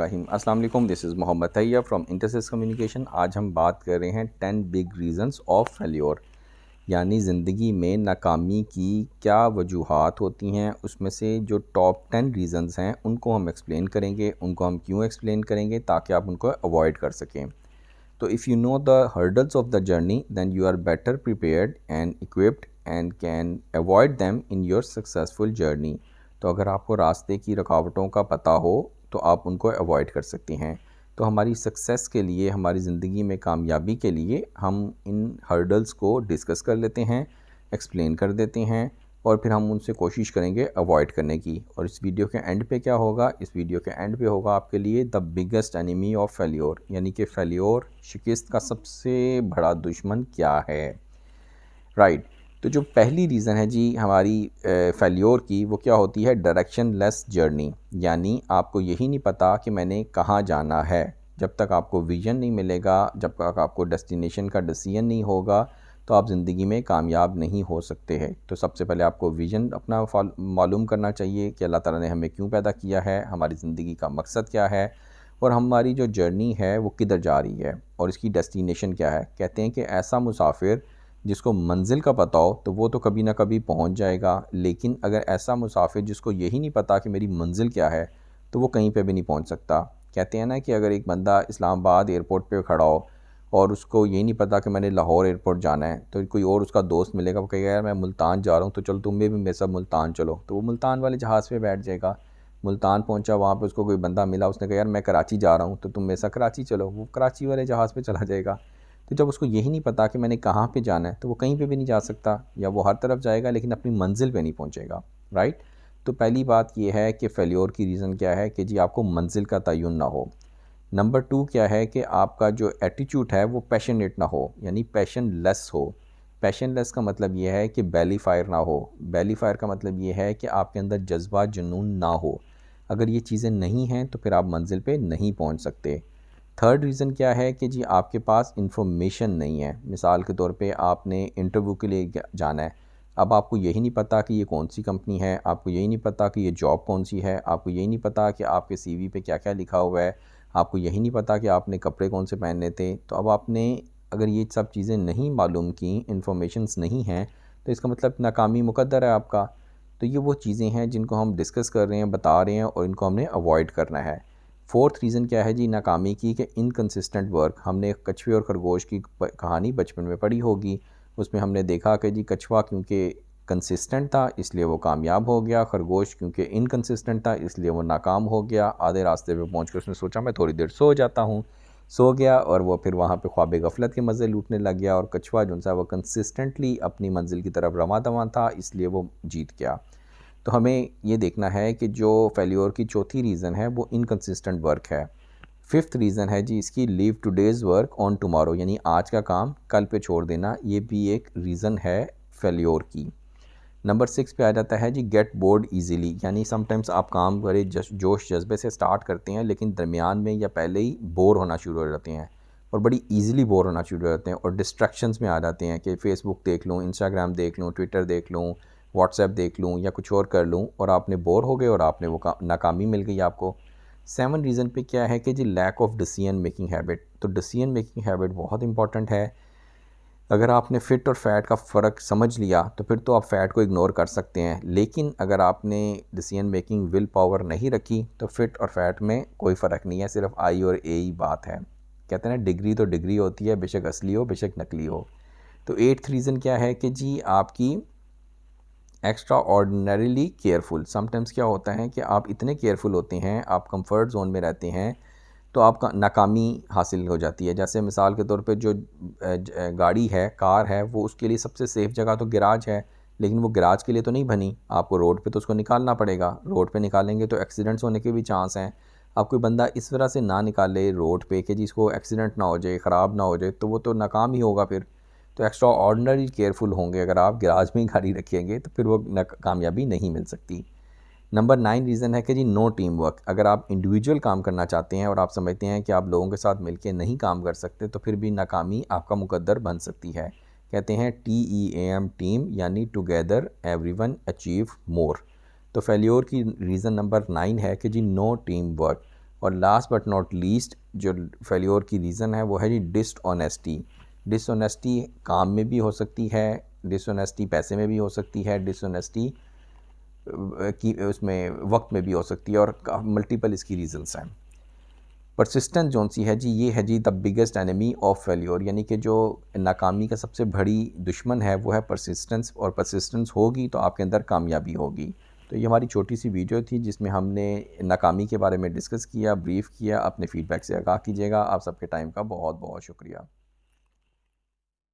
बिस्मिल्लाहिर्रहमानिर्रहीम। अस्सलाम वालेकुम, this is Mohammad Tayyab from Intersys communication. आज हम बात कर रहे हैं 10 बिग रीज़न्स ऑफ फेल्योर, यानी ज़िंदगी में नाकामी की क्या वजूहात होती हैं। उसमें से जो टॉप 10 रीज़न्स हैं उनको हम एक्सप्लेन करेंगे, उनको हम क्यों एक्सप्लेन करेंगे ताकि आप उनको अवॉइड कर सकें। तो if you know the hurdles of the journey then you are better prepared and equipped and can avoid them in your successful journey. तो अगर आपको रास्ते की रुकावटों का पता हो तो आप उनको अवॉइड कर सकती हैं। तो हमारी सक्सेस के लिए, हमारी ज़िंदगी में कामयाबी के लिए हम इन हर्डल्स को डिस्कस कर लेते हैं, एक्सप्लेन कर देते हैं और फिर हम उनसे कोशिश करेंगे अवॉइड करने की। और इस वीडियो के एंड पे क्या होगा, इस वीडियो के एंड पे होगा आपके लिए the biggest enemy of failure, यानी कि फेल्योर, शिकस्त का सबसे बड़ा दुश्मन क्या है। राइट। तो जो पहली रीज़न है जी हमारी फेल्योर की, वो क्या होती है, डायरेक्शन लेस जर्नी। यानी आपको यही नहीं पता कि मैंने कहाँ जाना है। जब तक आपको विज़न नहीं मिलेगा, जब तक आपको डेस्टिनेशन का डिसीजन नहीं होगा, तो आप ज़िंदगी में कामयाब नहीं हो सकते हैं। तो सबसे पहले आपको विज़न अपना मालूम करना चाहिए कि अल्लाह ताला ने हमें क्यों पैदा किया है, हमारी ज़िंदगी का मकसद क्या है और हमारी जो जर्नी है वो किधर जा रही है और इसकी डेस्टिनेशन क्या है। कहते हैं कि ऐसा मुसाफिर जिसको मंजिल का पता हो तो वो तो कभी ना कभी पहुंच जाएगा, लेकिन अगर ऐसा मुसाफिर जिसको यही नहीं पता कि मेरी मंजिल क्या है तो वो कहीं पे भी नहीं पहुंच सकता। कहते हैं ना कि अगर एक बंदा इस्लामाबाद एयरपोर्ट पे खड़ा हो और उसको यही नहीं पता कि मैंने लाहौर एयरपोर्ट जाना है, तो कोई और उसका दोस्त मिलेगा, वो कहेगा यार मैं मुल्तान जा रहा हूँ तो चलो तुम भी मेरे साथ मुल्तान चलो, तो वो मुल्तान वाले जहाज़ पे बैठ जाएगा। मुल्तान पहुंचा, वहाँ पे उसको कोई बंदा मिला, उसने कहा यार मैं कराची जा रहा हूँ तो तुम मेरे साथ कराची चलो, वो कराची वाले जहाज़ पे चला जाएगा। तो जब उसको यही नहीं पता कि मैंने कहाँ पे जाना है तो वो कहीं पे भी नहीं जा सकता, या वो हर तरफ जाएगा लेकिन अपनी मंजिल पे नहीं पहुँचेगा। राइट। तो पहली बात ये है कि फेल्योर की रीज़न क्या है कि जी आपको मंजिल का तयन ना हो। नंबर 2 क्या है कि आपका जो एटीट्यूड है वो पैशनेट ना हो, यानी पैशन लेस हो। पैशन लेस का मतलब ये है कि बैली फायर ना हो। बैली फायर का मतलब ये है कि आपके अंदर जज्बा, जुनून ना हो। अगर ये चीज़ें नहीं हैं तो फिर आप मंजिल पे नहीं पहुंच सकते। थर्ड रीज़न क्या है कि जी आपके पास इंफॉर्मेशन नहीं है। मिसाल के तौर पे आपने इंटरव्यू के लिए जाना है, अब आपको यही नहीं पता कि ये कौन सी कंपनी है, आपको यही नहीं पता कि ये जॉब कौन सी है, आपको यही नहीं पता कि आपके सीवी पे क्या क्या लिखा हुआ है, आपको यही नहीं पता कि आपने कपड़े कौन से पहनने थे। तो अब आपने अगर ये सब चीज़ें नहीं मालूम की, इन्फॉर्मेशंस नहीं हैं, तो इसका मतलब नाकामी मुकद्दर है आपका। तो ये वो चीज़ें हैं जिनको हम डिस्कस कर रहे हैं, बता रहे हैं और इनको हमने अवॉइड करना है। फोर्थ रीज़न क्या है जी नाकामी की, कि इनकंसिस्टेंट वर्क। हमने कछुए और खरगोश की कहानी बचपन में पढ़ी होगी। उसमें हमने देखा कि जी कछुआ क्योंकि कंसिस्टेंट था इसलिए वो कामयाब हो गया, खरगोश क्योंकि इनकंसिस्टेंट था इसलिए वो नाकाम हो गया। आधे रास्ते पे पहुंचकर उसने सोचा मैं थोड़ी देर सो जाता हूँ, सो गया और वो फिर वहाँ पे ख्वाब गफलत के मज़े लूटने लग गया। और कछुआ जो सा वो कंसिस्टेंटली अपनी मंजिल की तरफ रवां दवां था, इसलिए वो जीत गया। तो हमें ये देखना है कि जो फेल्योर की चौथी रीज़न है वो इनकंसिस्टेंट वर्क है। फिफ्थ रीज़न है जी इसकी, leave today's work on tomorrow, यानी आज का काम कल पे छोड़ देना। ये भी एक रीज़न है फेल्योर की। नंबर 6 पे आ जाता है जी गेट बोर्ड ईजीली, यानी समटाइम्स आप काम बड़े जोश जज्बे से स्टार्ट करते हैं लेकिन दरमियान में या पहले ही बोर होना शुरू हो जाते हैं और बड़ी ईजिली बोर होना शुरू हो जाते हैं और डिस्ट्रैक्शंस में आ जाते हैं कि फ़ेसबुक देख लूँ, इंस्टाग्राम देख लूँ, ट्विटर देख लूँ, व्हाट्सएप देख लूँ या कुछ और कर लूँ और आपने बोर हो गए और आपने वो नाकामी मिल गई आपको। 7 रीज़न पे क्या है कि जी lack of decision making habit. तो डिसीजन मेकिंग हैबिट बहुत इंपॉर्टेंट है। अगर आपने फ़िट और फैट का फ़र्क समझ लिया तो फिर तो आप फ़ैट को इग्नोर कर सकते हैं, लेकिन अगर आपने डिसीजन मेकिंग विल पावर नहीं रखी तो फ़िट और फैट में कोई फ़र्क नहीं है, सिर्फ आई और ए ही बात है। कहते हैं ना डिग्री तो डिग्री होती है, बेशक असली हो बेशक नकली हो। तो 8th रीज़न क्या है कि जी आपकी एक्स्ट्रा ऑर्डिनरीली केयरफुल। समटाइम्स क्या होता है कि आप इतने केयरफुल होते हैं, आप कंफर्ट जोन में रहते हैं तो आपका नाकामी हासिल हो जाती है। जैसे मिसाल के तौर पे जो गाड़ी है, कार है, वो उसके लिए सबसे सेफ़ जगह तो गैराज है, लेकिन वो गैराज के लिए तो नहीं बनी। आपको रोड पे तो उसको निकालना पड़ेगा। रोड पे निकालेंगे तो एक्सीडेंट्स होने के भी चांस हैं। अब कोई बंदा इस तरह से ना निकाले रोड पे कि जिसको एक्सीडेंट ना हो जाए, ख़राब ना हो जाए, तो वो तो नाकाम ही होगा फिर। तो एक्स्ट्रा ऑर्डिनरी केयरफुल होंगे अगर आप गैराज में ही गाड़ी रखेंगे तो फिर वो कामयाबी नहीं मिल सकती। नंबर 9 रीज़न है कि जी नो टीम वर्क। अगर आप इंडिविजुअल काम करना चाहते हैं और आप समझते हैं कि आप लोगों के साथ मिलकर नहीं काम कर सकते तो फिर भी नाकामी आपका मुकद्दर बन सकती है। कहते हैं TEAM टीम, यानी टुगेदर एवरीवन अचीव मोर। तो फेल्योर की रीज़न नंबर 9 है कि जी नो टीम वर्क। और लास्ट बट नॉट लीस्ट जो फेल्योर की रीज़न है वो है जी डिसऑनेस्टी। डिसऑनेस्टी काम में भी हो सकती है, डिसऑनेस्टी पैसे में भी हो सकती है, डिसऑनेस्टी की उसमें वक्त में भी हो सकती है, और मल्टीपल इसकी रीज़न्स हैं। परसिस्टेंस जौन सी है जी, ये है जी the biggest enemy of failure, यानी कि जो नाकामी का सबसे बड़ी दुश्मन है वो है परसिस्टेंस, और परसिस्टेंस होगी तो आपके अंदर कामयाबी होगी। तो ये हमारी छोटी सी वीडियो थी जिसमें हमने नाकामी के बारे में डिस्कस किया, ब्रीफ़ किया। अपने फ़ीडबैक से आगाह कीजिएगा। आप सबके टाइम का बहुत बहुत शुक्रिया।